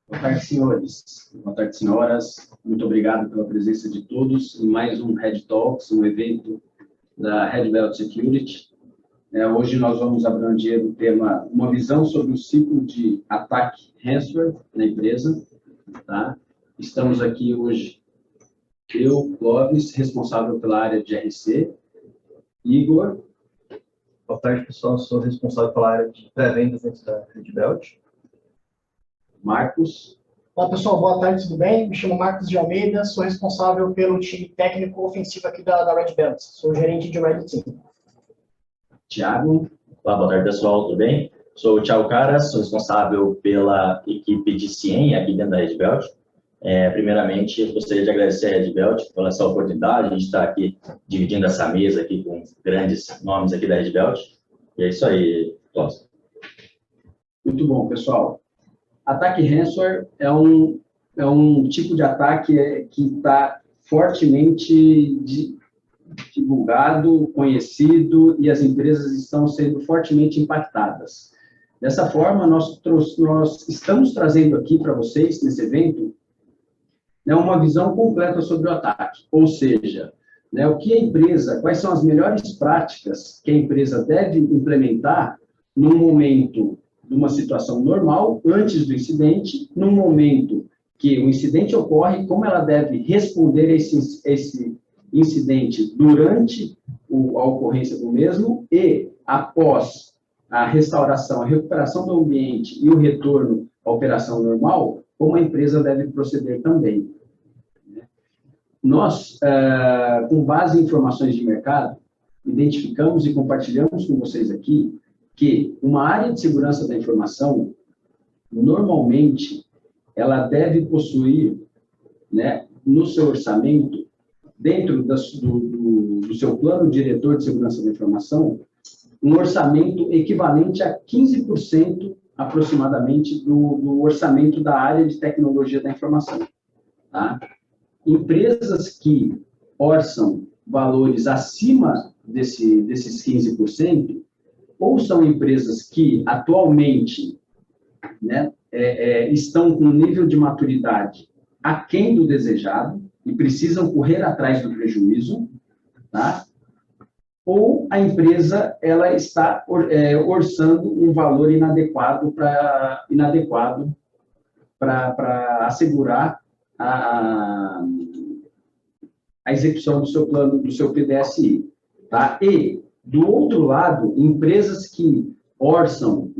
Boa tarde, senhores. Boa tarde, senhoras. Muito obrigado pela presença de todos em mais um Red Talks, um evento da Red Belt Security. Hoje nós vamos abranger o tema, uma visão sobre o ciclo de ataque ransomware na empresa. Tá? Estamos aqui hoje, eu, Clóvis, responsável pela área de GRC, Igor. Boa tarde, pessoal. Sou responsável pela área de pré-vendas dentro da Red Belt. Marcos. Olá, pessoal. Boa tarde, tudo bem? Me chamo Marcos de Almeida, sou responsável pelo time técnico ofensivo aqui da Red Belt. Sou gerente de Red Team. Thiago. Olá, boa tarde, pessoal. Tudo bem? Sou o Thiago Caras, sou responsável pela equipe de CIEM aqui dentro da Red Belt. Primeiramente, eu gostaria de agradecer a Red Belt pela essa oportunidade de estar aqui dividindo essa mesa aqui com grandes nomes aqui da Red Belt. E é isso aí, Cláudio. Muito bom, pessoal. Ataque ransomware é um tipo de ataque que está fortemente divulgado, conhecido, e as empresas estão sendo fortemente impactadas. Dessa forma, nós estamos trazendo aqui para vocês, nesse evento, uma visão completa sobre o ataque, ou seja, o que a empresa, quais são as melhores práticas que a empresa deve implementar num momento de uma situação normal, antes do incidente, no momento que o incidente ocorre, como ela deve responder a esse incidente durante a ocorrência do mesmo e após a restauração, a recuperação do ambiente e o retorno à operação normal, como a empresa deve proceder também. Nós, com base em informações de mercado, identificamos e compartilhamos com vocês aqui que uma área de segurança da informação, normalmente, ela deve possuir, no seu orçamento, dentro do seu plano diretor de segurança da informação, um orçamento equivalente a 15% aproximadamente do orçamento da área de tecnologia da informação. Tá? Empresas que orçam valores acima desses 15%, ou são empresas que atualmente estão com um nível de maturidade aquém do desejado e precisam correr atrás do prejuízo, tá? Ou a empresa ela está orçando um valor inadequado para assegurar a execução do seu plano, do seu PDSI. Tá? E, do outro lado, empresas que orçam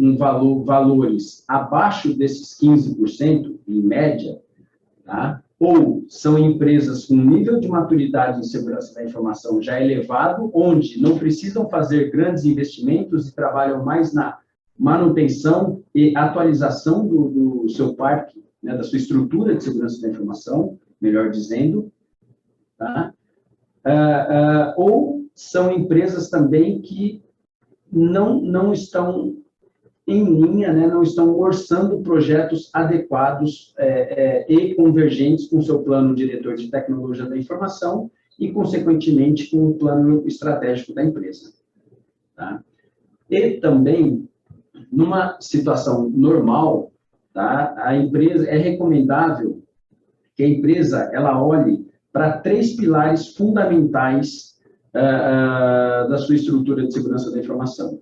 valores abaixo desses 15%, em média, tá? Ou são empresas com nível de maturidade em segurança da informação já elevado, onde não precisam fazer grandes investimentos e trabalham mais na manutenção e atualização do seu parque, da sua estrutura de segurança da informação, melhor dizendo, tá? Ou são empresas também que não estão em linha, não estão orçando projetos adequados e convergentes com o seu plano diretor de tecnologia da informação e, consequentemente, com o plano estratégico da empresa. Tá? E também, numa situação normal, tá, a empresa, é recomendável que a empresa ela olhe para 3 pilares fundamentais da sua estrutura de segurança da informação.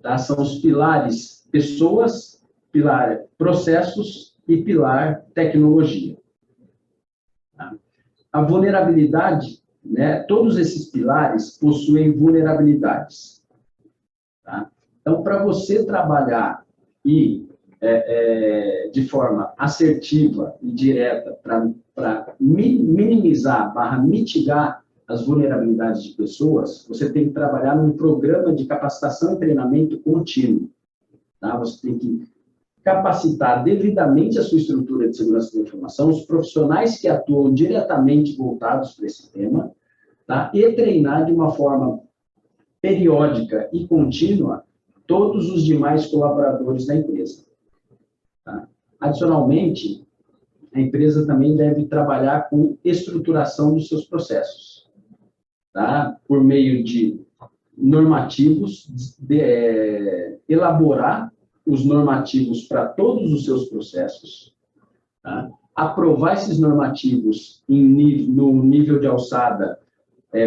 Tá? São os pilares pessoas, pilar processos e pilar tecnologia. Tá? A vulnerabilidade, todos esses pilares possuem vulnerabilidades. Tá? Então, para você trabalhar de forma assertiva e direta para minimizar, mitigar as vulnerabilidades de pessoas, você tem que trabalhar num programa de capacitação e treinamento contínuo. Tá? Você tem que capacitar devidamente a sua estrutura de segurança da informação, os profissionais que atuam diretamente voltados para esse tema, tá? E treinar de uma forma periódica e contínua todos os demais colaboradores da empresa. Tá? Adicionalmente, a empresa também deve trabalhar com estruturação dos seus processos. Tá? Por meio de normativos, elaborar os normativos para todos os seus processos, tá? Aprovar esses normativos no nível de alçada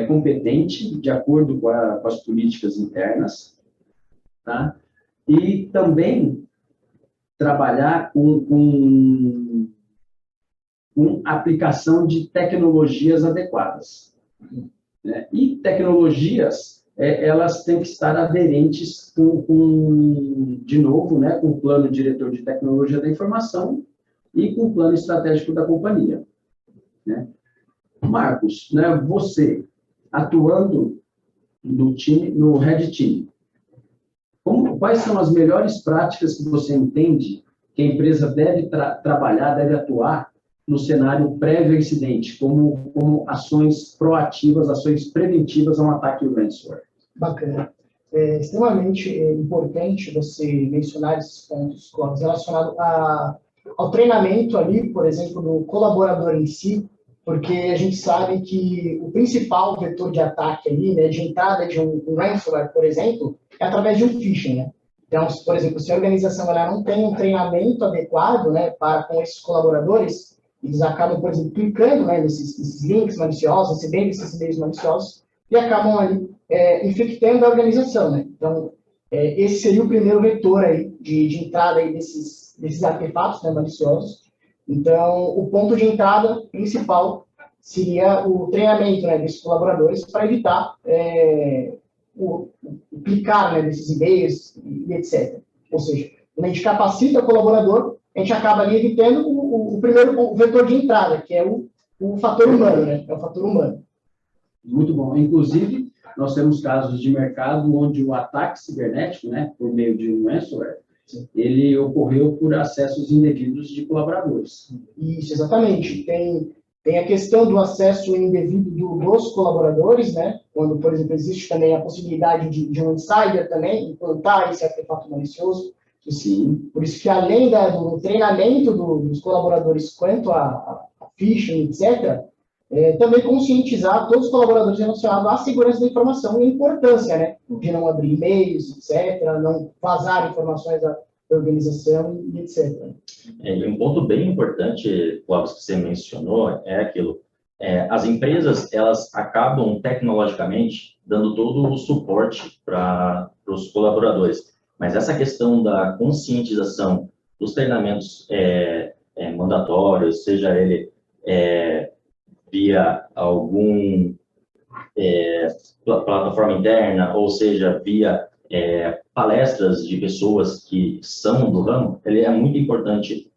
competente, de acordo com as políticas internas, tá? E também trabalhar com aplicação de tecnologias adequadas, né? E tecnologias, elas têm que estar aderentes de novo, né, com o plano diretor de tecnologia da informação e com o plano estratégico da companhia, né? Marcos, né, você atuando no time, no Red Team, quais são as melhores práticas que você entende que a empresa deve trabalhar, deve atuar no cenário prévio ao incidente, como ações proativas, ações preventivas a um ataque ransomware? Bacana. É extremamente importante você mencionar esses pontos, Clóvis, relacionado ao treinamento ali, por exemplo, do colaborador em si, porque a gente sabe que o principal vetor de ataque ali, né, de entrada de um ransomware, por exemplo, é através de um phishing, né? Então, por exemplo, se a organização ela não tem um treinamento adequado, né, com esses colaboradores, eles acabam, por exemplo, clicando, né, nesses links maliciosos, recebendo esses e-mails maliciosos, e acabam ali infectando a organização, né? Então, esse seria o primeiro vetor aí de entrada aí desses artefatos, né, maliciosos. Então, o ponto de entrada principal seria o treinamento, né, desses colaboradores para evitar o clicar, né, desses e-mails e etc. Ou seja, quando a gente capacita o colaborador, a gente acaba ali evitando o primeiro vetor de entrada, que é o fator humano, né? É o fator humano. Muito bom. Inclusive, nós temos casos de mercado onde o ataque cibernético, né, por meio de um ransomware, ele ocorreu por acessos indevidos de colaboradores. Isso, exatamente. Tem a questão do acesso indevido dos colaboradores, né? Quando, por exemplo, existe também a possibilidade de um insider também implantar esse artefato malicioso. Sim. Por isso que, além do treinamento dos colaboradores quanto a phishing, etc., também conscientizar todos os colaboradores relacionados à segurança da informação e a importância, né, de não abrir e-mails, etc., não vazar informações da organização e etc. E um ponto bem importante, Clóvis, que você mencionou, é aquilo. As empresas, elas acabam tecnologicamente dando todo o suporte para os colaboradores. Mas essa questão da conscientização dos treinamentos mandatórios, seja ele via algum plataforma interna, ou seja, via palestras de pessoas que são do ramo, ele é muito importante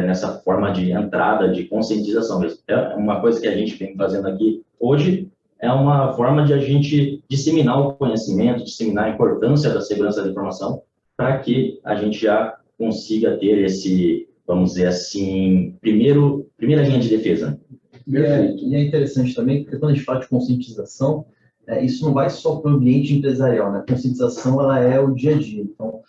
nessa forma de entrada, de conscientização mesmo. É uma coisa que a gente vem fazendo aqui hoje, é uma forma de a gente disseminar o conhecimento, disseminar a importância da segurança da informação, para que a gente já consiga ter esse, vamos dizer assim, primeira linha de defesa. E é interessante também, porque quando a gente fala de conscientização, isso não vai só para o ambiente empresarial, né? A conscientização, ela é o dia a dia. Então,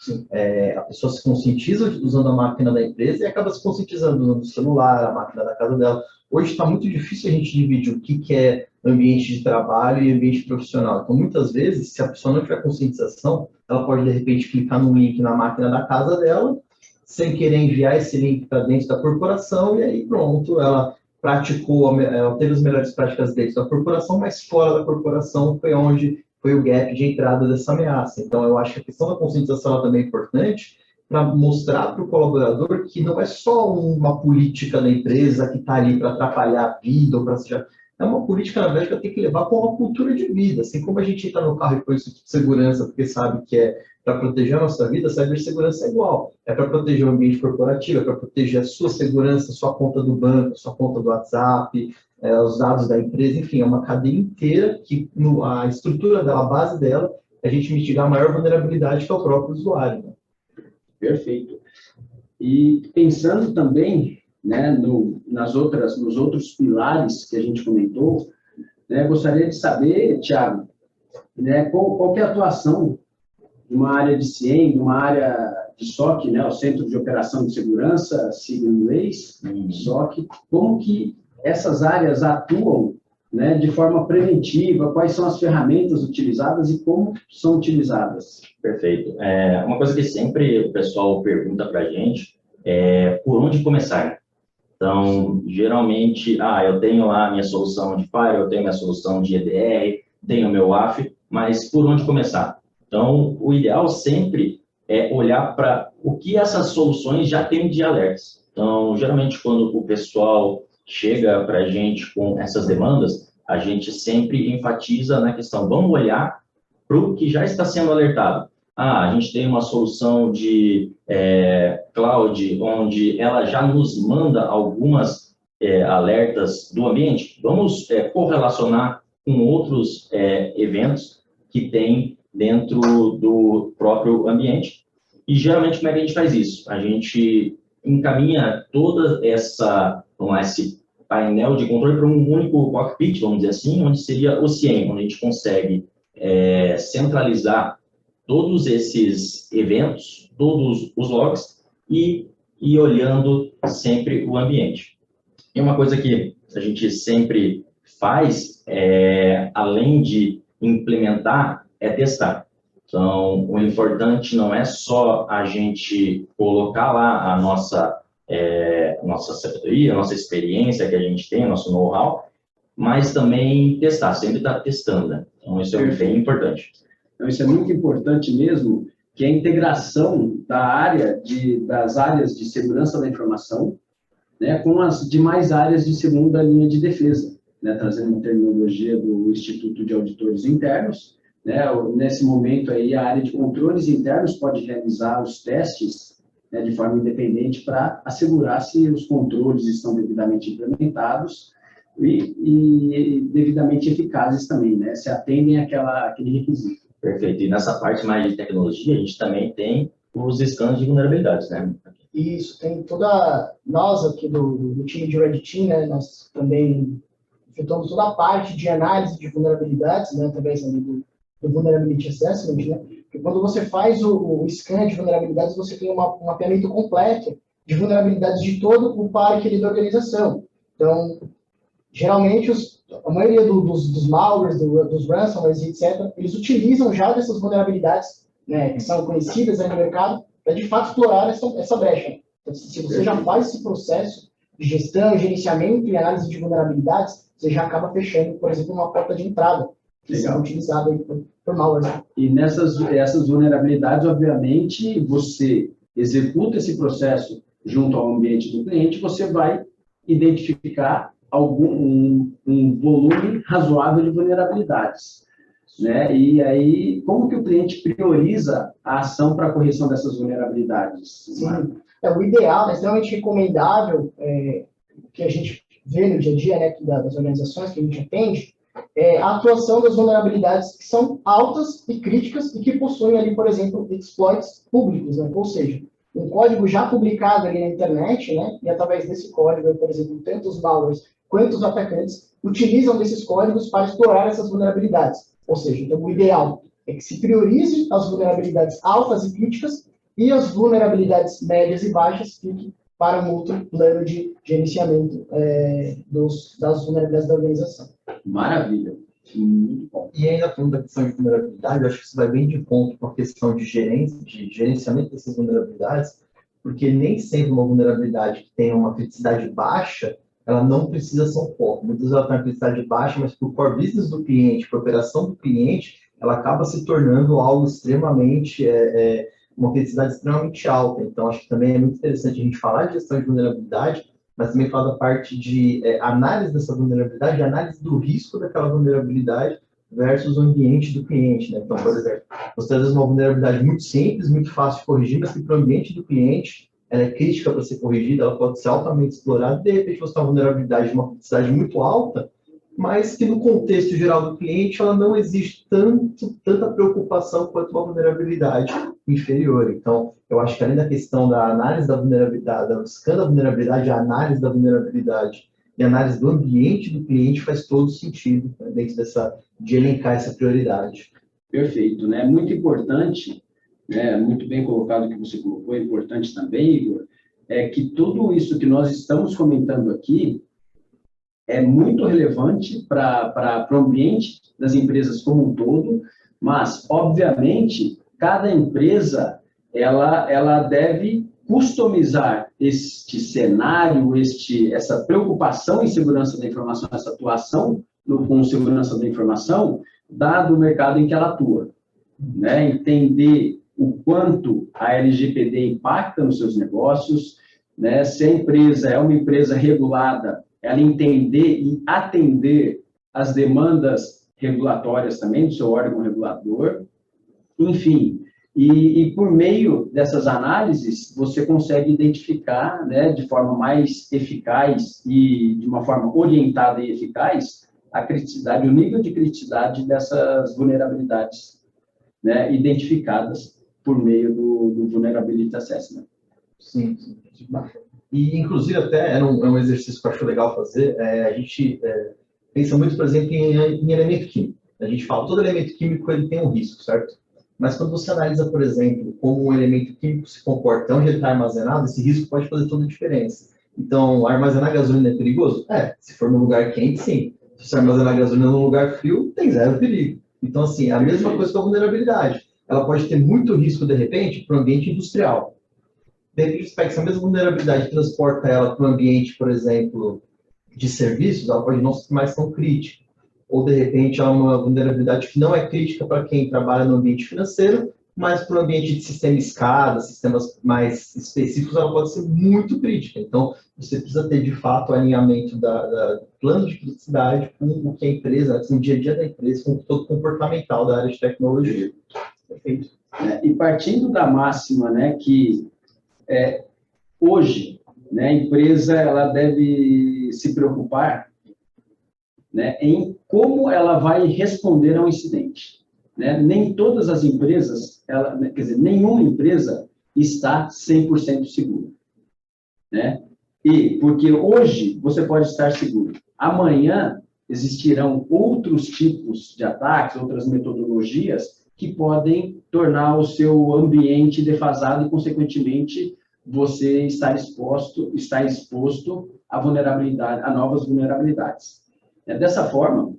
a pessoa se conscientiza usando a máquina da empresa e acaba se conscientizando usando o celular, a máquina da casa dela. Hoje está muito difícil a gente dividir o que é ambiente de trabalho e ambiente profissional. Então, muitas vezes, se a pessoa não tiver conscientização, ela pode, de repente, clicar num link na máquina da casa dela, sem querer enviar esse link para dentro da corporação, e aí pronto, ela praticou, ela teve as melhores práticas dentro da corporação, mas fora da corporação foi onde foi o gap de entrada dessa ameaça. Então, eu acho que a questão da conscientização ela também é importante para mostrar para o colaborador que não é só uma política da empresa que está ali para atrapalhar a vida ou para seja, é uma política, na verdade, que tem que levar com uma cultura de vida. Assim como a gente entra no carro e põe isso de segurança, porque sabe que é para proteger a nossa vida, a cibersegurança é igual. É para proteger o ambiente corporativo, é para proteger a sua segurança, a sua conta do banco, a sua conta do WhatsApp, os dados da empresa, enfim, é uma cadeia inteira que a estrutura dela, a base dela, é a gente mitigar a maior vulnerabilidade que é o próprio usuário. Né? Perfeito. E pensando também, né, nos outros pilares que a gente comentou, né, gostaria de saber, Thiago, né, qual que é a atuação de uma área de CIEM, de uma área de SOC, né, o Centro de Operação de Segurança, sigla em inglês, SOC, como que essas áreas atuam, né, de forma preventiva, quais são as ferramentas utilizadas e como são utilizadas? Perfeito. Uma coisa que sempre o pessoal pergunta para a gente é por onde começar. Então, geralmente, eu tenho lá a minha solução de Fire, eu tenho a minha solução de EDR, tenho o meu WAF, mas por onde começar? Então, o ideal sempre é olhar para o que essas soluções já têm de alertas. Então, geralmente, quando o pessoal chega para a gente com essas demandas, a gente sempre enfatiza na questão, vamos olhar para o que já está sendo alertado. A gente tem uma solução de cloud, onde ela já nos manda algumas alertas do ambiente. Vamos correlacionar com outros eventos que tem dentro do próprio ambiente. E, geralmente, como é que a gente faz isso? A gente encaminha toda esse painel de controle para um único cockpit, vamos dizer assim, onde seria o CIEM, onde a gente consegue centralizar todos esses eventos, todos os logs e olhando sempre o ambiente. E uma coisa que a gente sempre faz, além de implementar, é testar. Então, o importante não é só a gente colocar lá a nossa sabedoria, a nossa experiência que a gente tem, nosso know-how, mas também testar, sempre estar testando, né? Então, isso é bem importante. Então, isso é muito importante mesmo, que é a integração das áreas de segurança da informação, né, com as demais áreas de segunda linha de defesa, né, trazendo uma terminologia do Instituto de Auditores Internos, né, nesse momento aí a área de controles internos pode realizar os testes, né, de forma independente para assegurar se os controles estão devidamente implementados e devidamente eficazes também, né, se atendem àquele requisito. Perfeito. E nessa parte mais de tecnologia, a gente também tem os scans de vulnerabilidades, né? Isso, tem nós aqui do time de Red Team, né, nós também efetuamos toda a parte de análise de vulnerabilidades, né, através ali do Vulnerability Assessment, né, porque quando você faz o scan de vulnerabilidades, você tem um mapeamento completo de vulnerabilidades de todo o parque ali da organização. Então, geralmente, a maioria dos malwares, dos ransomwares, etc., eles utilizam já dessas vulnerabilidades, né, que são conhecidas aí no mercado, para de fato explorar essa brecha. Então, se você já faz esse processo de gestão, gerenciamento e análise de vulnerabilidades, você já acaba fechando, por exemplo, uma porta de entrada que é utilizada por malware. E essas vulnerabilidades, obviamente, você executa esse processo junto ao ambiente do cliente, você vai identificar um volume razoável de vulnerabilidades, né? E aí, como que o cliente prioriza a ação para a correção dessas vulnerabilidades? Sim, o ideal, é extremamente recomendável, que a gente vê no dia a dia, né, das organizações que a gente atende, a atuação das vulnerabilidades que são altas e críticas e que possuem ali, por exemplo, exploits públicos, né? Ou seja, um código já publicado ali na internet, né? E através desse código, por exemplo, tanto os malwares quanto os atacantes utilizam desses códigos para explorar essas vulnerabilidades. Ou seja, então, o ideal é que se priorize as vulnerabilidades altas e críticas e as vulnerabilidades médias e baixas fiquem para um outro plano de gerenciamento das vulnerabilidades da organização. Maravilha. Muito bom. E ainda falando da questão de vulnerabilidade, eu acho que isso vai bem de ponto com a questão de gerenciamento dessas vulnerabilidades, porque nem sempre uma vulnerabilidade que tenha uma criticidade baixa, ela não precisa ser um foco. Muitas vezes ela tem uma criticidade baixa, mas para o core business do cliente, para a operação do cliente, ela acaba se tornando algo extremamente, uma criticidade extremamente alta. Então, acho que também é muito interessante a gente falar de gestão de vulnerabilidade, mas também falar da parte de análise dessa vulnerabilidade, análise do risco daquela vulnerabilidade versus o ambiente do cliente, né? Então, por exemplo, você às vezes uma vulnerabilidade muito simples, muito fácil de corrigir, mas que para o ambiente do cliente ela é crítica para ser corrigida, ela pode ser altamente explorada, de repente você tem uma vulnerabilidade de uma complexidade muito alta, mas que no contexto geral do cliente ela não existe tanta preocupação quanto uma vulnerabilidade inferior. Então, eu acho que além da questão da análise da vulnerabilidade, da scan da vulnerabilidade, a análise da vulnerabilidade e a análise do ambiente do cliente faz todo sentido, né, dentro de elencar essa prioridade. Perfeito, né? Muito importante, né? Muito bem colocado o que você colocou, é importante também, Igor, é que tudo isso que nós estamos comentando aqui é muito relevante para o ambiente das empresas como um todo, mas, obviamente, cada empresa ela deve customizar este cenário, essa preocupação em segurança da informação, essa atuação com segurança da informação, dado o mercado em que ela atua, né? Entender o quanto a LGPD impacta nos seus negócios, né? Se a empresa é uma empresa regulada, ela entender e atender as demandas regulatórias também do seu órgão regulador, enfim. E por meio dessas análises, você consegue identificar, né, de forma mais eficaz e de uma forma orientada e eficaz, a criticidade, o nível de criticidade dessas vulnerabilidades, né, identificadas por meio do Vulnerability Assessment. Sim, sim. E, inclusive, até é um exercício que eu acho legal fazer, a gente pensa muito, por exemplo, em elemento químico. A gente fala, todo elemento químico ele tem um risco, certo? Mas quando você analisa, por exemplo, como um elemento químico se comporta, onde ele está armazenado, esse risco pode fazer toda a diferença. Então, armazenar gasolina é perigoso? Se for num lugar quente, sim. Se você armazenar gasolina num lugar frio, tem zero perigo. Então, assim, a mesma coisa com a vulnerabilidade. Ela pode ter muito risco, de repente, para o ambiente industrial. De repente, você pega essa mesma vulnerabilidade e transporta ela para o ambiente, por exemplo, de serviços, ela pode não ser mais tão crítica. Ou, de repente, há uma vulnerabilidade que não é crítica para quem trabalha no ambiente financeiro, mas para o ambiente de sistema escada, sistemas mais específicos, ela pode ser muito crítica. Então, você precisa ter, de fato, o alinhamento do plano de criticidade com o que a empresa, com o dia a dia da empresa, com todo o comportamental da área de tecnologia. Perfeito. E partindo da máxima, né, que hoje, né, a empresa ela deve se preocupar, né, em como ela vai responder a um incidente. Né? Nem todas as empresas, quer dizer, nenhuma empresa está 100% segura. Né? E porque hoje você pode estar seguro, amanhã existirão outros tipos de ataques, outras metodologias que podem tornar o seu ambiente defasado e, consequentemente, você está exposto a vulnerabilidade, a novas vulnerabilidades. Dessa forma,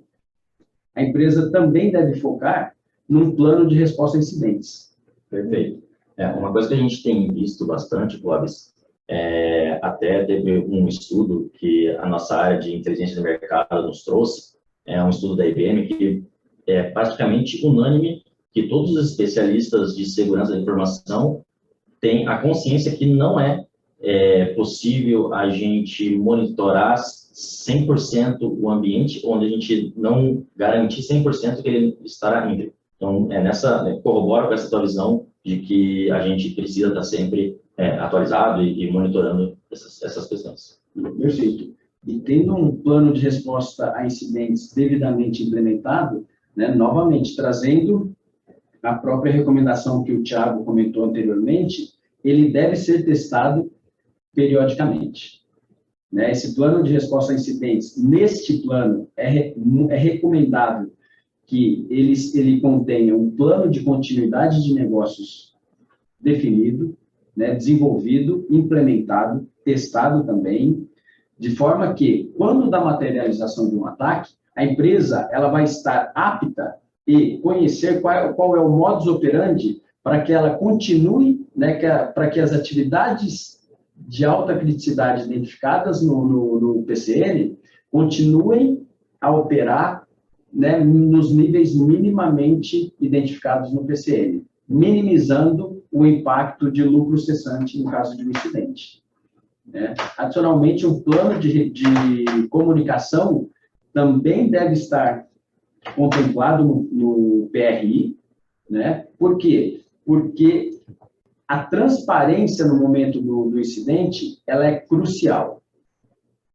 a empresa também deve focar num plano de resposta a incidentes. Perfeito. Uma coisa que a gente tem visto bastante, Clóvis, até teve um estudo que a nossa área de inteligência de mercado nos trouxe, um estudo da IBM que é praticamente unânime que todos os especialistas de segurança da informação têm a consciência que não é possível a gente monitorar 100% o ambiente, onde a gente não garantir 100% que ele estará íntegro. Então, corrobora com essa tua visão de que a gente precisa estar sempre atualizado e monitorando essas questões. Perfeito. E tendo um plano de resposta a incidentes devidamente implementado, né, novamente, trazendo a própria recomendação que o Thiago comentou anteriormente, ele deve ser testado periodicamente. Né? Esse plano de resposta a incidentes, neste plano, é recomendável que ele contenha um plano de continuidade de negócios definido, né, desenvolvido, implementado, testado também, de forma que, quando da materialização de um ataque, a empresa ela vai estar apta e conhecer qual é o modus operandi para que ela continue, né, para que as atividades de alta criticidade identificadas no PCN continuem a operar, né, nos níveis minimamente identificados no PCN, minimizando o impacto de lucro cessante no caso de um incidente. Né? Adicionalmente, um plano de comunicação também deve estar contemplado no PRI. Né? Por quê? Porque a transparência no momento do incidente, ela é crucial.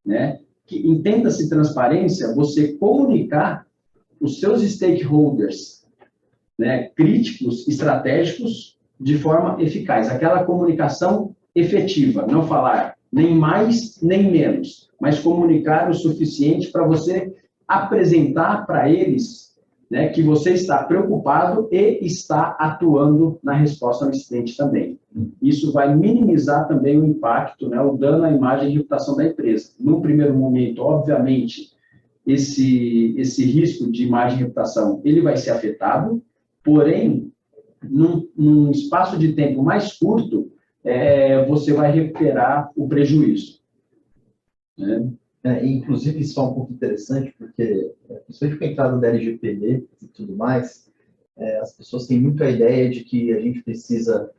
Né? Entenda-se transparência, você comunicar os seus stakeholders, né, críticos, estratégicos, de forma eficaz. Aquela comunicação efetiva, não falar nem mais, nem menos, mas comunicar o suficiente para você apresentar para eles, né, que você está preocupado e está atuando na resposta ao incidente também. Isso vai minimizar também o impacto, né, o dano à imagem e reputação da empresa. No primeiro momento, obviamente, esse risco de imagem e reputação, ele vai ser afetado, porém, num espaço de tempo mais curto, você vai recuperar o prejuízo. Né? Inclusive, isso é um ponto interessante, porque, principalmente com a entrada da LGPD e tudo mais, as pessoas têm muito a ideia de que a gente precisa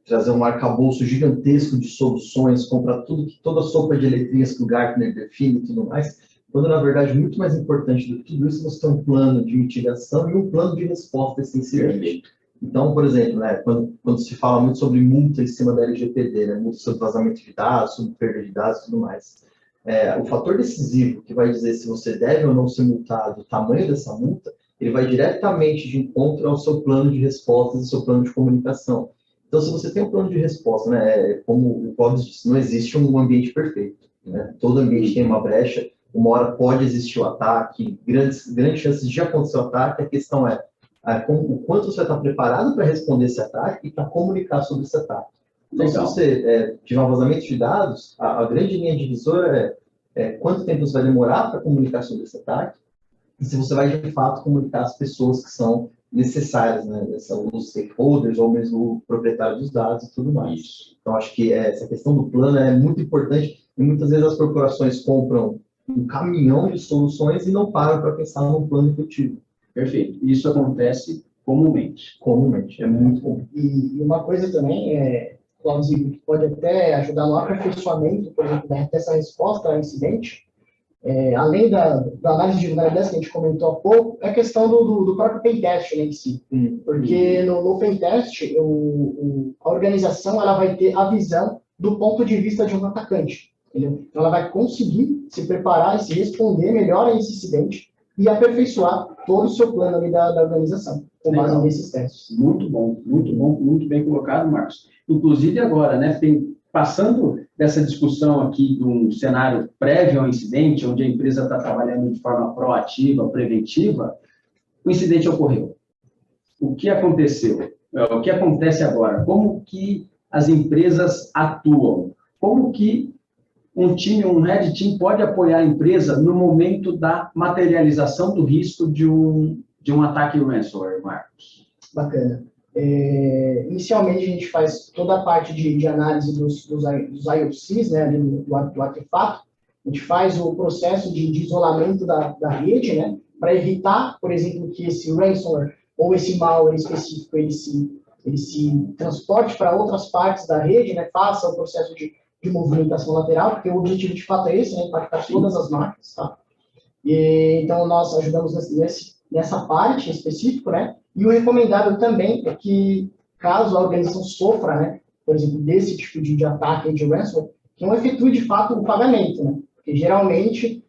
trazer um arcabouço gigantesco de soluções, comprar toda a sopa de letrinhas que o Gartner define e tudo mais, quando, na verdade, muito mais importante do que tudo isso, você tem um plano de mitigação e um plano de resposta a esse incidente. Então, por exemplo, né, quando se fala muito sobre multa em cima da LGPD, né, multa sobre vazamento de dados, sobre perda de dados e tudo mais, o fator decisivo que vai dizer se você deve ou não ser multado, o tamanho dessa multa, ele vai diretamente de encontro ao seu plano de respostas e seu plano de comunicação. Então, se você tem um plano de resposta, né, como o Clóvis disse, não existe um ambiente perfeito. Né? Todo ambiente tem uma brecha, uma hora pode existir o ataque, grandes chances de acontecer o ataque. A questão o quanto você está preparado para responder esse ataque e para comunicar sobre esse ataque. Então, se você tiver um vazamento de dados, a grande linha divisora é quanto tempo você vai demorar para comunicar sobre esse ataque e se você vai, de fato, comunicar as pessoas que são necessárias, né? Os stakeholders ou mesmo o proprietário dos dados e tudo mais. Isso. Então, acho que essa questão do plano é muito importante e muitas vezes as corporações compram um caminhão de soluções e não param para pensar num plano efetivo. Perfeito. Isso acontece comumente. Comumente, é muito comum. E uma coisa também, Cláudio, que pode até ajudar no aperfeiçoamento, por exemplo, dessa resposta ao incidente, além da análise de vulnerabilidades que a gente comentou há pouco, é a questão do próprio pentest, né, em si. Porque no pentest, a organização ela vai ter a visão do ponto de vista de um atacante. Entendeu? Então, ela vai conseguir se preparar e se responder melhor a esse incidente e aperfeiçoar todo o seu plano ali da organização, com base nesses testes. Muito bom, muito bem colocado, Marcos. Inclusive agora, né, passando dessa discussão aqui de um cenário prévio ao incidente, onde a empresa está trabalhando de forma proativa, preventiva, o incidente ocorreu. O que aconteceu? O que acontece agora? Como que as empresas atuam? Como que um Red Team pode apoiar a empresa no momento da materialização do risco de um ataque ransomware, Marcos? Bacana. Inicialmente, a gente faz toda a parte de análise dos IOCs, né, do artefato. A gente faz o processo de isolamento da rede, né, para evitar, por exemplo, que esse ransomware ou esse malware específico ele se transporte para outras partes da rede, né, faça o processo de movimentação lateral, porque o objetivo de fato é esse, né, impactar todas as máquinas, tá? Então, nós ajudamos nessa parte específica, né? E o recomendável também é que, caso a organização sofra, né, por exemplo, desse tipo de ataque de ransomware, que não efetue de fato o pagamento, né? Porque geralmente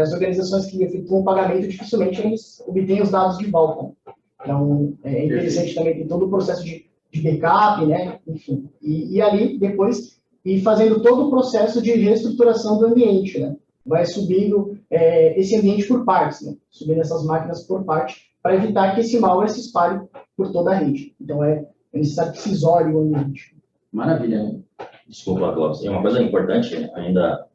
as organizações que efetuam o pagamento dificilmente eles obtêm os dados de volta. Né? Então, é interessante também ter todo o processo de backup, né? Enfim, e ali depois ir fazendo todo o processo de reestruturação do ambiente, né? Vai subindo esse ambiente por partes, né? Subindo essas máquinas por parte, para evitar que esse malware se espalhe por toda a rede. Então, é necessário que se isole o ambiente. Maravilha. Desculpa, Clóvis. E uma coisa importante, ainda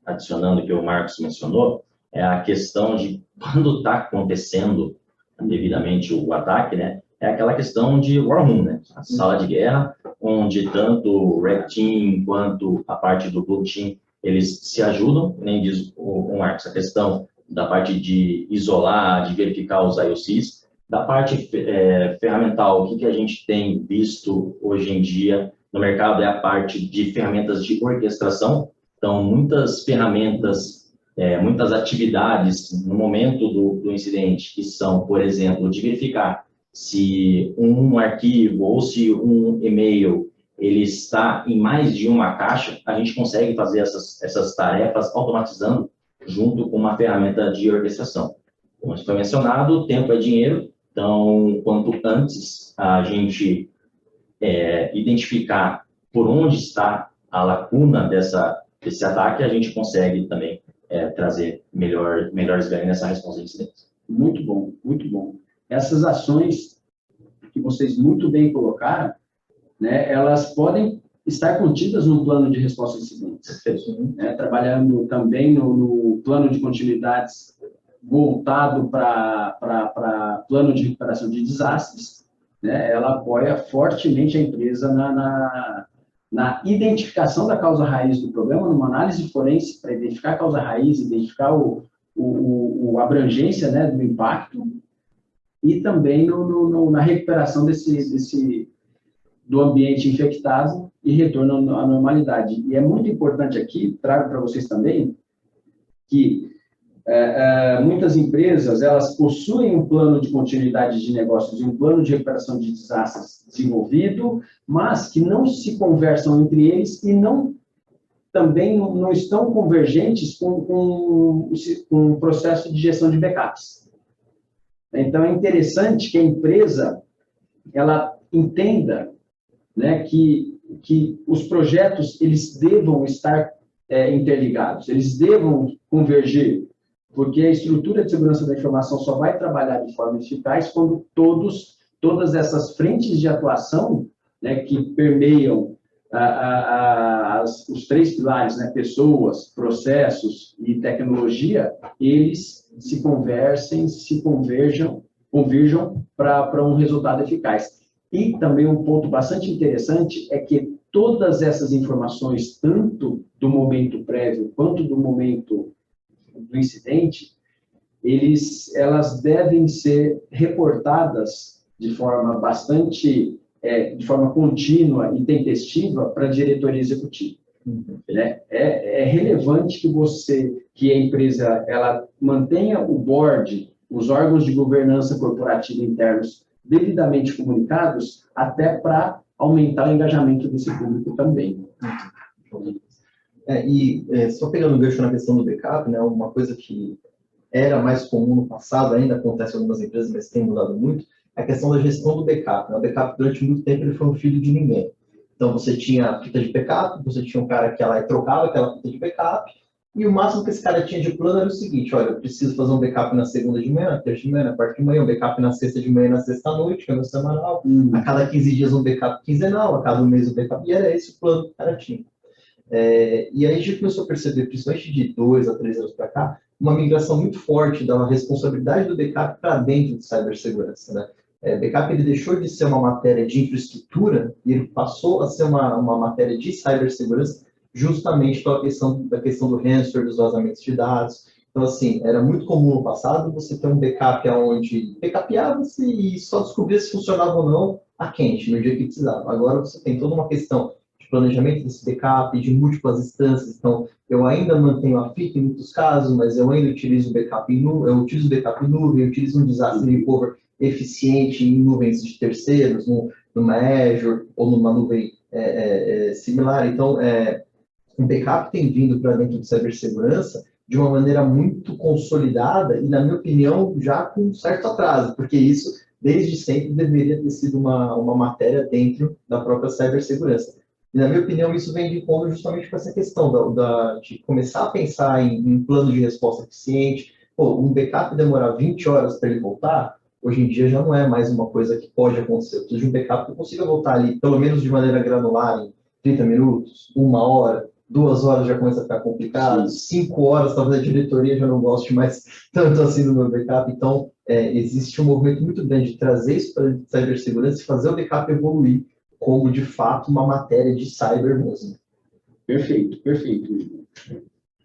adicionando o que o Marcos mencionou, é a questão de quando está acontecendo devidamente o ataque, né? É aquela questão de war room, né? A sala de guerra, onde tanto o Red Team quanto a parte do Blue Team, eles se ajudam, nem diz o Marcos, a questão da parte de isolar, de verificar os IOCs, da parte ferramental, o que a gente tem visto hoje em dia no mercado é a parte de ferramentas de orquestração. Então, muitas ferramentas, muitas atividades no momento do incidente, que são, por exemplo, de verificar se um arquivo ou se um e-mail ele está em mais de uma caixa, a gente consegue fazer essas tarefas automatizando junto com uma ferramenta de orquestração. Como foi mencionado, o tempo é dinheiro, então, quanto antes a gente identificar por onde está a lacuna desse ataque, a gente consegue também trazer melhores ganhos nessa resposta de incidentes. Muito bom, muito bom. Essas ações que vocês muito bem colocaram, né, elas podem estar contidas no plano de resposta a incidentes. Né, trabalhando também no plano de continuidades voltado para plano de recuperação de desastres, né, ela apoia fortemente a empresa na identificação da causa raiz do problema, numa análise forense para identificar a causa raiz, identificar a abrangência, né, do impacto, e também na recuperação do ambiente infectado e retorno à normalidade. E é muito importante aqui, trago para vocês também, que muitas empresas, elas possuem um plano de continuidade de negócios e um plano de recuperação de desastres desenvolvido, mas que não se conversam entre eles e também não estão convergentes com o processo de gestão de backups. Então, é interessante que a empresa ela entenda, né, que os projetos eles devam estar interligados, eles devam convergir, porque a estrutura de segurança da informação só vai trabalhar de forma eficaz quando todas essas frentes de atuação, né, que permeiam os 3 pilares, né, pessoas, processos e tecnologia, eles se conversem, se convirjam para um resultado eficaz. E também um ponto bastante interessante é que todas essas informações, tanto do momento prévio quanto do momento do incidente, elas devem ser reportadas de forma de forma contínua e tempestiva para a diretoria executiva. Né? É relevante que a empresa ela mantenha o board, os órgãos de governança corporativa internos devidamente comunicados, até para aumentar o engajamento desse público também. Só pegando o gancho na questão do backup, né, uma coisa que era mais comum no passado, ainda acontece em algumas empresas, mas tem mudado muito, é a questão da gestão do backup. Né? O backup, durante muito tempo, ele foi um filho de ninguém. Então, você tinha a fita de backup, você tinha um cara que trocava aquela fita de backup, e o máximo que esse cara tinha de plano era o seguinte: olha, eu preciso fazer um backup na segunda de manhã, na terça de manhã, na quarta de manhã, um backup na sexta de manhã, na sexta à noite, que é o semanal, a cada 15 dias um backup quinzenal, a cada um mês um backup, e era esse o plano que o cara tinha. E aí a gente começou a perceber, principalmente de 2 a 3 anos para cá, uma migração muito forte da responsabilidade do backup para dentro de cibersegurança, né? Backup ele deixou de ser uma matéria de infraestrutura e ele passou a ser uma matéria de cibersegurança, justamente pela questão do ransomware, dos vazamentos de dados. Então, assim, era muito comum no passado você ter um backup onde backupeava-se e só descobria se funcionava ou não a quente, no dia que precisava. Agora você tem toda uma questão de planejamento desse backup, de múltiplas instâncias. Então, eu ainda mantenho a fita em muitos casos, mas eu ainda utilizo o backup em nuvem, eu utilizo um desastre recover eficiente em nuvens de terceiros, numa Azure ou numa nuvem similar. Então, o backup tem vindo para dentro de cibersegurança de uma maneira muito consolidada e, na minha opinião, já com um certo atraso, porque isso, desde sempre, deveria ter sido uma matéria dentro da própria cibersegurança. E, na minha opinião, isso vem de encontro justamente com essa questão de começar a pensar em plano de resposta eficiente. Um backup demorar 20 horas para ele voltar, hoje em dia já não é mais uma coisa que pode acontecer. Eu preciso de um backup que eu consiga voltar ali, pelo menos de maneira granular, em 30 minutos, 1 hora, 2 horas já começa a ficar complicado, 5 horas talvez a diretoria já não goste mais tanto assim do meu backup. Então, existe um movimento muito grande de trazer isso para a cibersegurança e fazer o backup evoluir como, de fato, uma matéria de cyber mesmo. Perfeito, perfeito.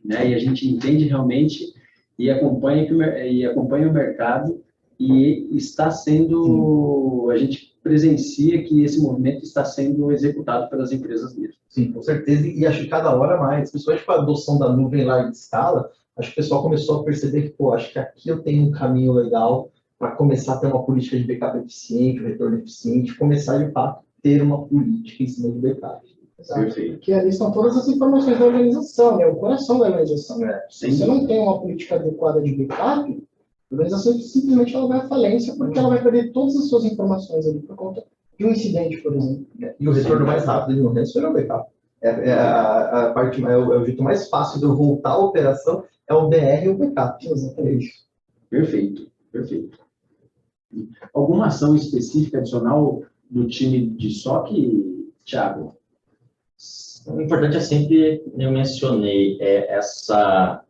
Né? E a gente entende realmente e acompanha o mercado e está sendo, a gente presencia que esse movimento está sendo executado pelas empresas mesmo. Sim, com certeza, e acho que cada hora mais, principalmente com a adoção da nuvem em larga escala, acho que o pessoal começou a perceber que, acho que aqui eu tenho um caminho legal para começar a ter uma política de backup eficiente, um retorno eficiente, começar, de fato, ter uma política em cima do backup. Exato. Perfeito. Porque ali estão todas as informações da organização, né? O coração da organização. Se você não tem uma política adequada de backup, a organização simplesmente ela vai à falência porque ela vai perder todas as suas informações ali por conta de um incidente, por exemplo. E o retorno mais rápido no ransomware é o backup. A parte, o jeito mais fácil de eu voltar à operação é o BR e o backup. Exatamente. Perfeito, perfeito. Alguma ação específica adicional do time de SOC, Thiago? O importante é sempre, eu mencionei, essa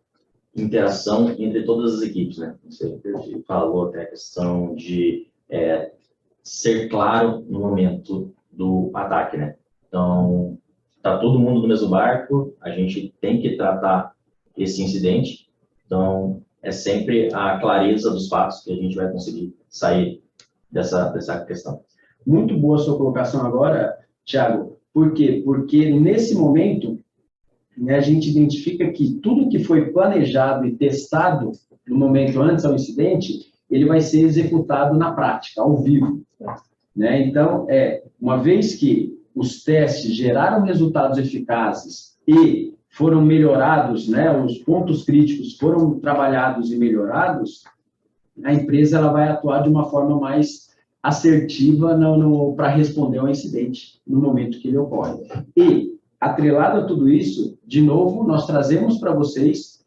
interação entre todas as equipes, né? Você falou até a questão de ser claro no momento do ataque, né? Então, tá todo mundo no mesmo barco, a gente tem que tratar esse incidente, então é sempre a clareza dos fatos que a gente vai conseguir sair dessa questão. Muito boa a sua colocação agora, Thiago. Por quê? Porque nesse momento, né, a gente identifica que tudo que foi planejado e testado no momento antes ao incidente, ele vai ser executado na prática, ao vivo. Né? Então, uma vez que os testes geraram resultados eficazes e foram melhorados, né, os pontos críticos foram trabalhados e melhorados, a empresa ela vai atuar de uma forma mais assertiva para responder ao incidente no momento que ele ocorre. E, atrelado a tudo isso, de novo, nós trazemos para vocês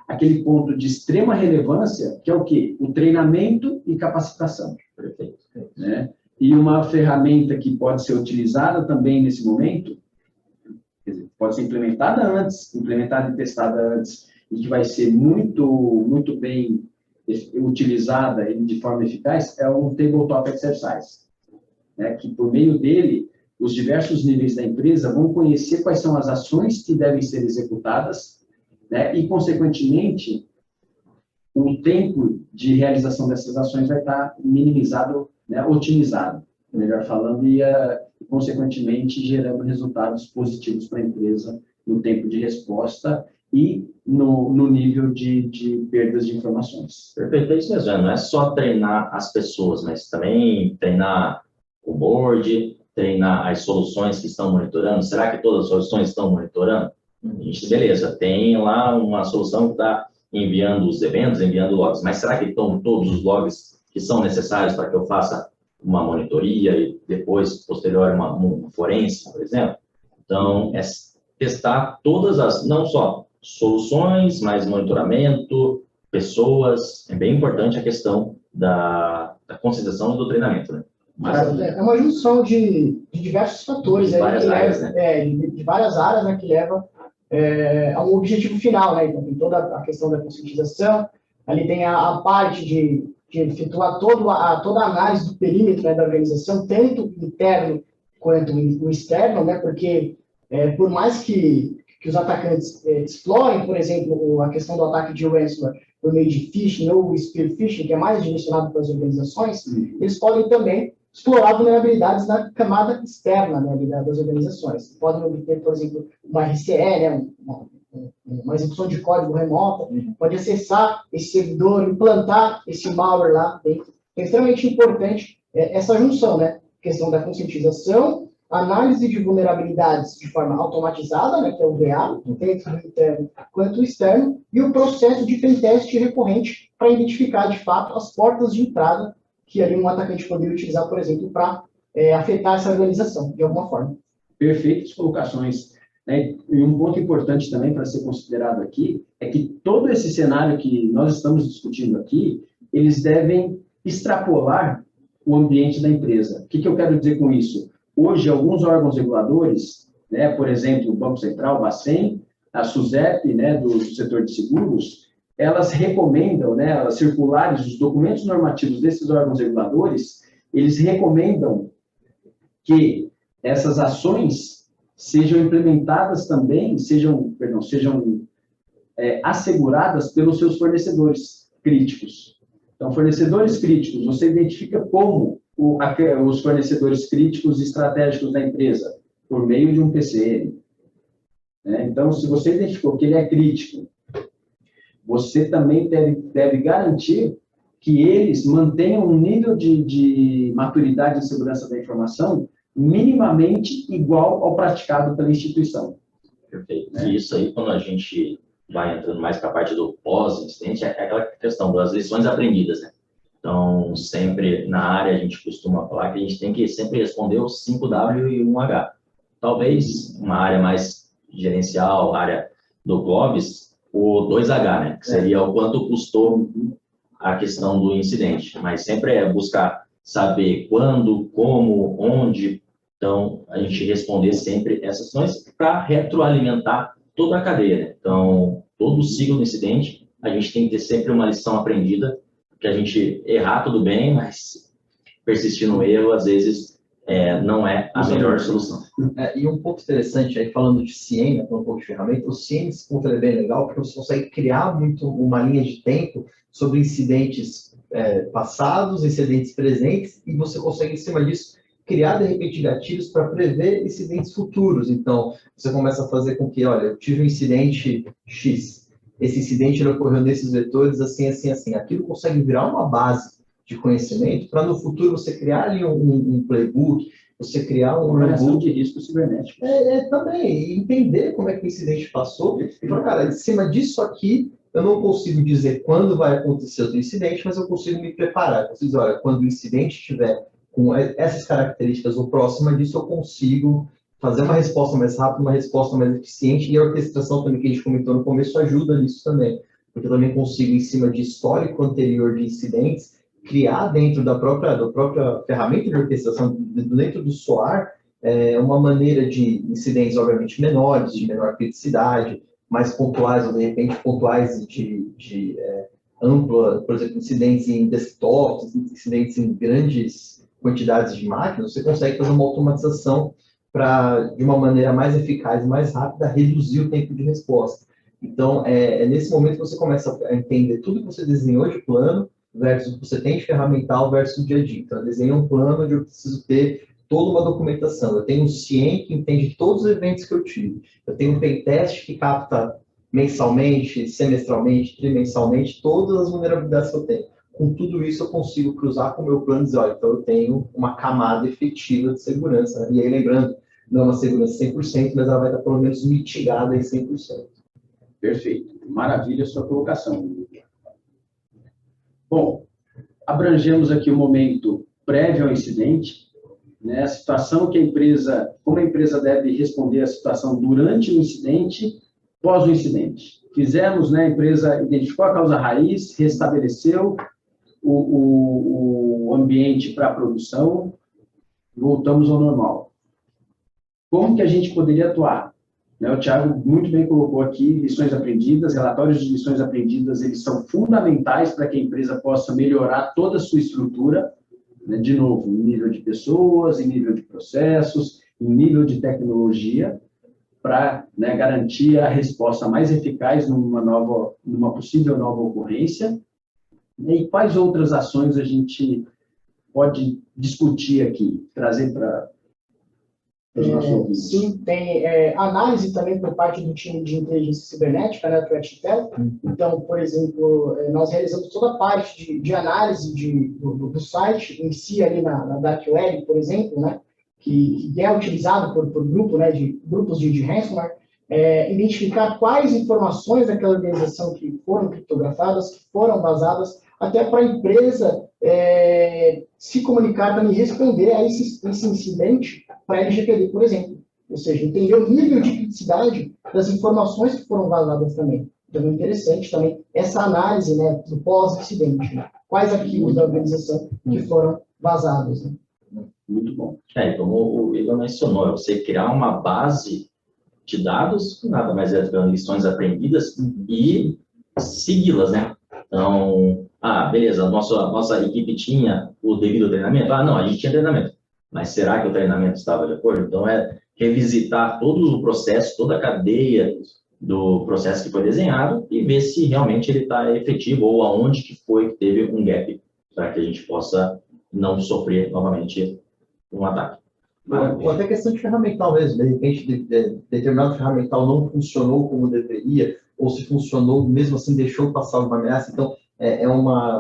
aquele ponto de extrema relevância, que é o quê? O treinamento e capacitação. Perfeito. Né? E uma ferramenta que pode ser utilizada também nesse momento, quer dizer, pode ser implementada e testada antes, e que vai ser muito, muito bem utilizada de forma eficaz, é um Tabletop Exercise, né? Que por meio dele, os diversos níveis da empresa vão conhecer quais são as ações que devem ser executadas, né? E, consequentemente, o tempo de realização dessas ações vai estar minimizado, né? Otimizado, melhor falando, e, consequentemente, gerando resultados positivos para a empresa no tempo de resposta e no nível de perdas de informações. Perfeito, é isso mesmo. Não é só treinar as pessoas, mas também treinar o board, treinar as soluções que estão monitorando. Será que todas as soluções estão monitorando? A gente, beleza, tem lá uma solução que está enviando os eventos, enviando logs, mas será que estão todos os logs que são necessários para que eu faça uma monitoria e depois, posterior, uma forense, por exemplo? Então, é testar todas as, não só soluções, mas monitoramento, pessoas. É bem importante a questão da conscientização e do treinamento, né? É uma junção de diversos fatores. De várias áreas, né? De várias áreas, né, que leva a um objetivo final, né? Então, tem toda a questão da conscientização, ali tem a parte de efetuar toda a análise do perímetro, né, da organização, tanto interno quanto no externo, né? Porque por mais que os atacantes explorem, por exemplo, a questão do ataque de ransomware por meio de phishing ou spear phishing, que é mais direcionado para as organizações, eles podem também explorar vulnerabilidades na camada externa, né, das organizações. Podem obter, por exemplo, uma RCE, né, uma execução de código remota, pode acessar esse servidor, implantar esse malware lá dentro. É extremamente importante essa junção, né? Questão da conscientização, análise de vulnerabilidades de forma automatizada, né, que é o VA, tanto do interno quanto do externo, e o processo de pentest recorrente para identificar, de fato, as portas de entrada que ali um atacante poderia utilizar, por exemplo, para afetar essa organização, de alguma forma. Perfeitas colocações. Né? E um ponto importante também para ser considerado aqui é que todo esse cenário que nós estamos discutindo aqui, eles devem extrapolar o ambiente da empresa. O que eu quero dizer com isso? Hoje, alguns órgãos reguladores, né, por exemplo, o Banco Central, o Bacen, a SUSEP, né, do setor de seguros, elas recomendam, né, as circulares, os documentos normativos desses órgãos reguladores, eles recomendam que essas ações sejam implementadas também, sejam asseguradas pelos seus fornecedores críticos. Então, fornecedores críticos, você identifica como os fornecedores críticos estratégicos da empresa, por meio de um PCN. Né? Então, se você identificou que ele é crítico, você também deve garantir que eles mantenham um nível de maturidade e segurança da informação minimamente igual ao praticado pela instituição. Perfeito. E isso aí, quando a gente vai entrando mais para a parte do pós-incidente, é aquela questão das lições aprendidas, né? Então, sempre na área a gente costuma falar que a gente tem que sempre responder os 5W e 1H. Talvez uma área mais gerencial, área do Clóvis, o 2H, né? Que seria o quanto custou a questão do incidente. Mas sempre é buscar saber quando, como, onde. Então, a gente responder sempre essas questões para retroalimentar toda a cadeia, né? Então, todo o ciclo do incidente, a gente tem que ter sempre uma lição aprendida, que a gente errar tudo bem, mas persistir no erro, às vezes, não é a melhor solução. E um ponto interessante, aí falando de CIEM, né, falando um pouco de ferramenta, o CIEM, esse ponto é bem legal, porque você consegue criar muito uma linha de tempo sobre incidentes passados, incidentes presentes, e você consegue, em cima disso, criar, de repente, gatilhos para prever incidentes futuros. Então, você começa a fazer com que, olha, eu tive um incidente X, esse incidente ocorreu nesses vetores, assim, assim, assim. Aquilo consegue virar uma base de conhecimento para, no futuro, você criar ali um playbook, você criar um avaliação de risco cibernético. Também, e entender como é que o incidente passou. E falar, cara, em cima disso aqui, eu não consigo dizer quando vai acontecer o incidente, mas eu consigo me preparar. Eu consigo dizer, olha, quando o incidente estiver com essas características ou próxima disso, eu consigo fazer uma resposta mais rápida, uma resposta mais eficiente, e a orquestração também, que a gente comentou no começo, ajuda nisso também, porque eu também consigo, em cima de histórico anterior de incidentes, criar dentro da própria ferramenta de orquestração, dentro do SOAR, uma maneira de incidentes, obviamente, menores, de menor criticidade, mais pontuais, ou de repente pontuais de ampla, por exemplo, incidentes em desktops, incidentes em grandes quantidades de máquinas, você consegue fazer uma automatização para, de uma maneira mais eficaz e mais rápida, reduzir o tempo de resposta. Então, nesse momento que você começa a entender tudo que você desenhou de plano versus o que você tem de ferramental versus o dia a dia. Então, eu desenhei um plano onde eu preciso ter toda uma documentação. Eu tenho um CIEM que entende todos os eventos que eu tive. Eu tenho um pentest que capta mensalmente, semestralmente, trimensalmente, todas as vulnerabilidades que eu tenho. Com tudo isso, eu consigo cruzar com o meu plano e dizer, olha, então eu tenho uma camada efetiva de segurança. Né? E aí, lembrando, não é uma segurança 100%, mas ela vai estar pelo menos mitigada em 100%. Perfeito. Maravilha a sua colocação. Bom, abrangemos aqui o momento prévio ao incidente, né? A situação que como a empresa deve responder à situação durante o incidente, pós o incidente. Fizemos, né? A empresa identificou a causa raiz, restabeleceu o ambiente para a produção, voltamos ao normal. Como que a gente poderia atuar? O Thiago muito bem colocou aqui lições aprendidas, relatórios de lições aprendidas, eles são fundamentais para que a empresa possa melhorar toda a sua estrutura, né? De novo, em nível de pessoas, em nível de processos, em nível de tecnologia, para, né, garantir a resposta mais eficaz numa possível nova ocorrência. E quais outras ações a gente pode discutir aqui, trazer para os nossos ouvintes? Sim, tem análise também por parte do time de inteligência cibernética, né, Threat Intel. Então, por exemplo, nós realizamos toda a parte de análise do site em si, ali na Dark Web, por exemplo, né, que é utilizado por grupos de ransomware, identificar quais informações daquela organização que foram criptografadas, que foram vazadas, até para a empresa se comunicar também, responder a esse incidente para a LGPD, por exemplo. Ou seja, entender o nível de criticidade das informações que foram vazadas também. Então, é interessante também essa análise, né, do pós-incidente. Né? Quais arquivos da organização que foram vazados. Né? Muito bom. Como o Igor mencionou, você criar uma base de dados, nada mais é do que lições aprendidas e segui-las, né? Então, beleza, a nossa equipe tinha o devido treinamento? Não, a gente tinha treinamento. Mas será que o treinamento estava de acordo? Então, é revisitar todo o processo, toda a cadeia do processo que foi desenhado e ver se realmente ele está efetivo ou aonde que foi que teve um gap para que a gente possa não sofrer novamente um ataque. Ou até questão de ferramental mesmo. De repente, determinado ferramental não funcionou como deveria, ou se funcionou, mesmo assim deixou passar uma ameaça. Então,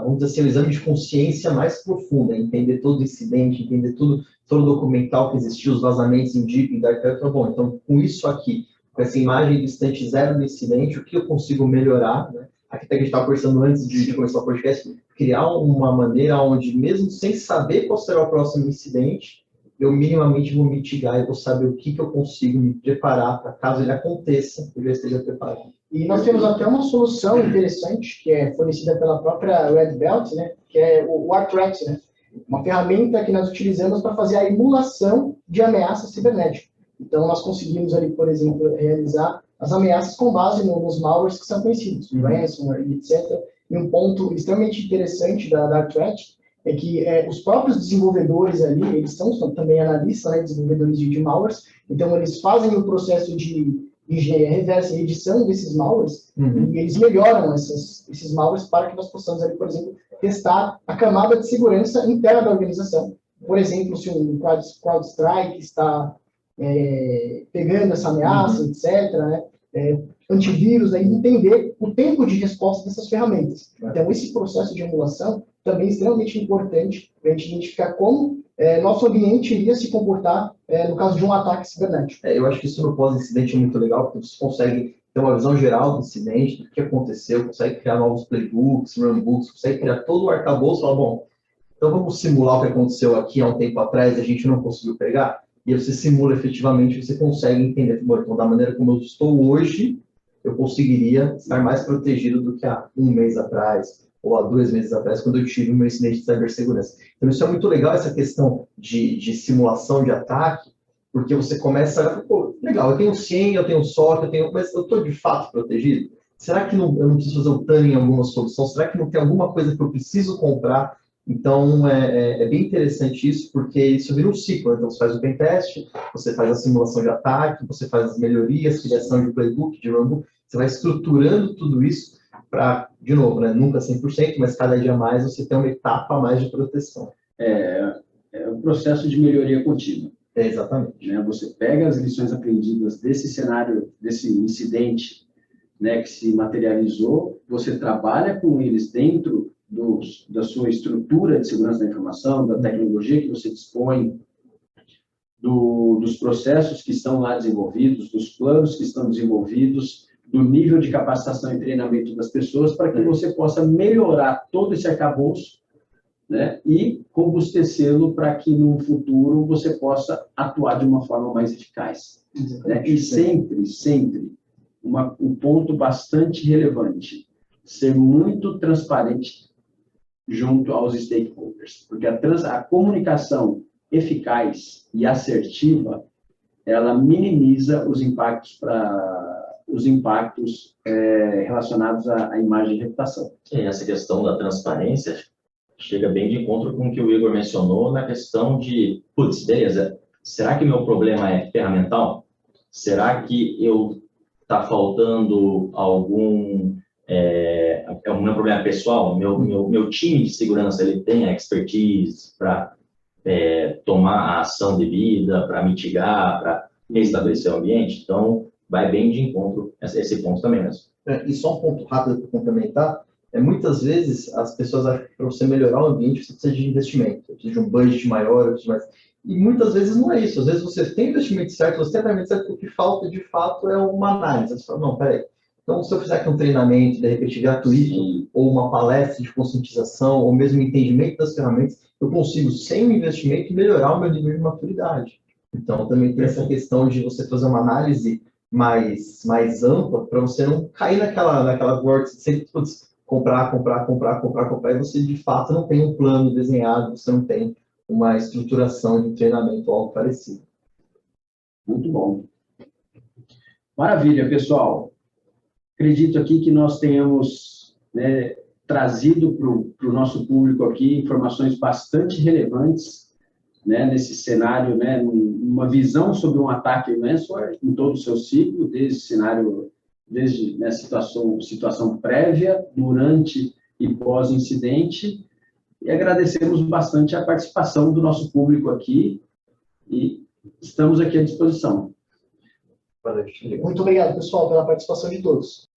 vamos dizer assim, um exame de consciência mais profundo, entender todo o incidente, entender todo o documental que existiu, os vazamentos em Deep, em Dark Web. Bom, então, com isso aqui, com essa imagem do instante zero do incidente, o que eu consigo melhorar, né? Aqui até que a gente estava conversando antes de começar o podcast, criar uma maneira onde, mesmo sem saber qual será o próximo incidente, eu minimamente vou mitigar e vou saber o que eu consigo me preparar para caso ele aconteça, eu já esteja preparado. E nós temos até uma solução interessante, que é fornecida pela própria Red Belt, né, que é o ArtRat, né, uma ferramenta que nós utilizamos para fazer a emulação de ameaça cibernética. Então, nós conseguimos ali, por exemplo, realizar as ameaças com base nos malwares que são conhecidos, ransomware, etc. E um ponto extremamente interessante da ArtRat é que os próprios desenvolvedores ali, eles são também analistas, né, desenvolvedores de malwares, então eles fazem o processo de engenharia reversa e edição desses malwares, e eles melhoram esses malwares para que nós possamos, ali, por exemplo, testar a camada de segurança interna da organização. Por exemplo, se um CrowdStrike está pegando essa ameaça, etc., né, antivírus, aí, entender o tempo de resposta dessas ferramentas. Então, esse processo de emulação também é extremamente importante para a gente identificar como nosso ambiente iria se comportar no caso de um ataque cibernético. Eu acho que isso no pós-incidente é muito legal, porque você consegue ter uma visão geral do incidente, do que aconteceu, consegue criar novos playbooks, runbooks, consegue criar todo o arcabouço e falar, bom, então vamos simular o que aconteceu aqui há um tempo atrás e a gente não conseguiu pegar, e você simula efetivamente, você consegue entender, bom, então da maneira como eu estou hoje, eu conseguiria estar mais protegido do que há um mês atrás, ou há 2 meses atrás, quando eu tive o meu incidente de cibersegurança. Então, isso é muito legal, essa questão de simulação de ataque, porque você começa a... Pô, legal, eu tenho SIEM, eu tenho SOC, mas eu estou de fato protegido? Será que eu não preciso fazer o tanning em alguma solução? Será que não tem alguma coisa que eu preciso comprar? Então, é bem interessante isso, porque isso vira um ciclo. Então, você faz o pentest, você faz a simulação de ataque, você faz as melhorias, criação de playbook, de runbook, você vai estruturando tudo isso para, de novo, né, nunca 100%, mas cada dia mais você tem uma etapa a mais de proteção. É um processo de melhoria contínua. Exatamente. Né? Você pega as lições aprendidas desse cenário, desse incidente, né, que se materializou, você trabalha com eles dentro da sua estrutura de segurança da informação, da tecnologia que você dispõe, dos processos que estão lá desenvolvidos, dos planos que estão desenvolvidos, do nível de capacitação e treinamento das pessoas, para que você possa melhorar todo esse arcabouço, né, e robustecê-lo para que no futuro você possa atuar de uma forma mais eficaz. Né? E sempre, um ponto bastante relevante, ser muito transparente junto aos stakeholders, porque a comunicação eficaz e assertiva, ela minimiza os impactos relacionados à imagem e reputação. E essa questão da transparência chega bem de encontro com o que o Igor mencionou na questão de, putz, beleza, será que meu problema é ferramental? Será que está faltando algum... é um meu problema pessoal? Meu time de segurança ele tem a expertise para tomar a ação devida, para mitigar, para restabelecer o ambiente? Então, vai bem de encontro esse ponto também mesmo. E só um ponto rápido para complementar, muitas vezes as pessoas acham que para você melhorar o ambiente você precisa de investimento, precisa de um budget maior, e muitas vezes não é isso. Às vezes você tem investimento certo, você tem investimento certo, o que falta de fato é uma análise. Você fala, não, peraí, então se eu fizer aqui um treinamento, de repente gratuito, ou uma palestra de conscientização, ou mesmo entendimento das ferramentas, eu consigo, sem o investimento, melhorar o meu nível de maturidade. Então também tem essa questão de você fazer uma análise mais ampla, para você não cair naquela vortex de sempre comprar, e você de fato não tem um plano desenhado, você não tem uma estruturação de treinamento ou algo parecido. Muito bom. Maravilha, pessoal. Acredito aqui que nós tenhamos, né, trazido para o nosso público aqui informações bastante relevantes, né, nesse cenário, né, uma visão sobre um ataque ransomware em todo o seu ciclo, desde né, situação prévia, durante e pós-incidente, e agradecemos bastante a participação do nosso público aqui e estamos aqui à disposição. Muito obrigado, pessoal, pela participação de todos.